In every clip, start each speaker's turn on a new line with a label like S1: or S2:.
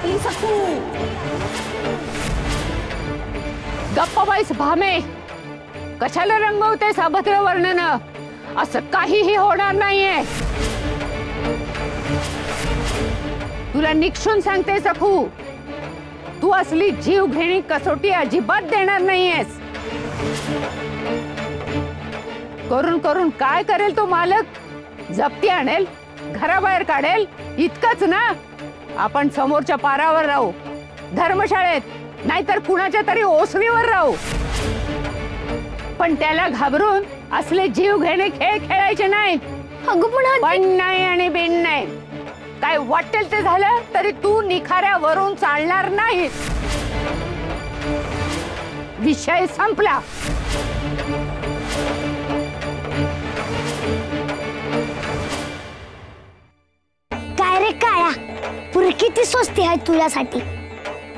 S1: आपली सखू.
S2: गप्प बैस भामे. कशाला रंगवतेस अभद्र वर्णनं? असं काहीही होणार नाहीये. तुला निक्षून सांगते सखू, तू असली जीव घेणी कसोटी अजिबात देणार नाहीयेस. करून करून काय करेल तो मालक? जप्ती आणेल, घराबाहेर काढेल, इतकंच ना? आपण समोरच्या पारावर राहू, धर्मशाळेत, नाहीतर कुणाच्या तरी ओसरीवर राहू. पण त्याला घाबरून असले जीव घेणे खेळ खेळायचे नाही. पण नाही आणि बिन नाही. काय वाटेल ते झालं तरी तू निखाऱ्यावरून चालणार नाही. विषय संपला.
S3: काय रे काळ्या, पुरी किती स्वस्ती आहे तुझ्यासाठी.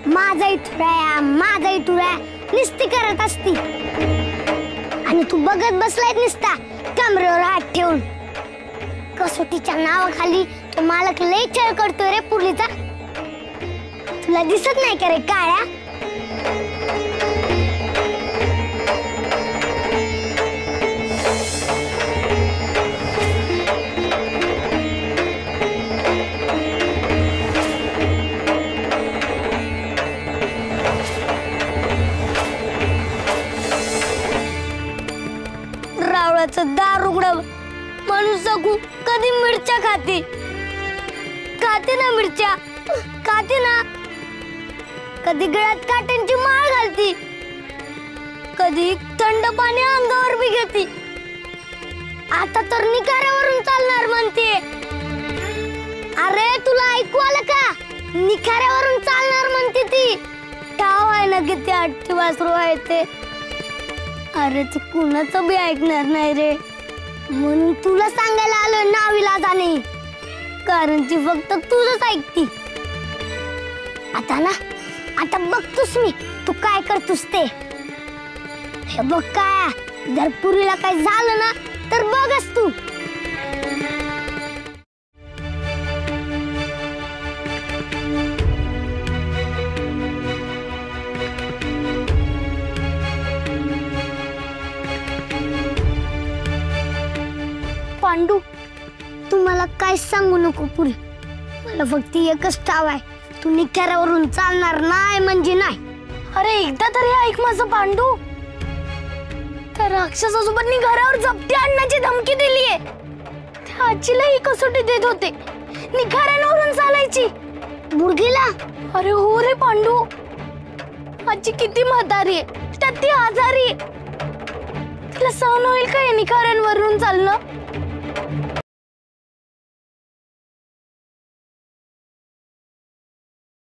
S3: माझा इथुराया माझा इथुराया निस्ती करत असती आणि तू बघत बसलाय निसता कमरेवर हात ठेवून. कसोटीच्या नावाखाली तो मालक लय छळ करतोय रे पुरीचा. तुला दिसत नाही का रे काळ्या? रावळाचं दार उघडव म्हणून सगू कधी मिरच्या खाते ना, मिरच्या खाते ना. कधी गळ्यात काट्यांची माळ घालती, कधी थंड पाणी अंगावर बी घेती. आता तर निखाऱ्यावरून चालणार म्हणते. अरे तुला ऐकू आलं का? निखाऱ्यावरून चालणार म्हणते ती. ठाव आहे ना किती आठवी वासरू आहे ते. अरे तू कुणाचं बी ऐकणार नाही रे, म्हणून तुला सांगायला आलं नाविलाजाने. कारण ती फक्त तुझंच ऐकती. आता बघतोस मी तू काय करतोस ते. हे बघ काय, जर पुरीला काय झालं ना तर बघच तू. पांडू, तू मला काय सांगू नको पुरी. मला फक्त एकच ठाव आहे, तू निखाऱ्यावरून चालणार नाही म्हणजे नाही. अरे एकदा तरी ऐक माझं पांडू. त्या राक्षसासोबत घरावर जप्ती आणण्याची धमकी दिलीये. त्या आजीला ही कसोटी देत होते, निखाऱ्यावरून चालायची. मुलगीला? अरे हो रे पांडू, आजी किती म्हातारी आहे, त्यात ती आजारी आहे. तिला सहन होईल का निखाऱ्यांवरून चालणं?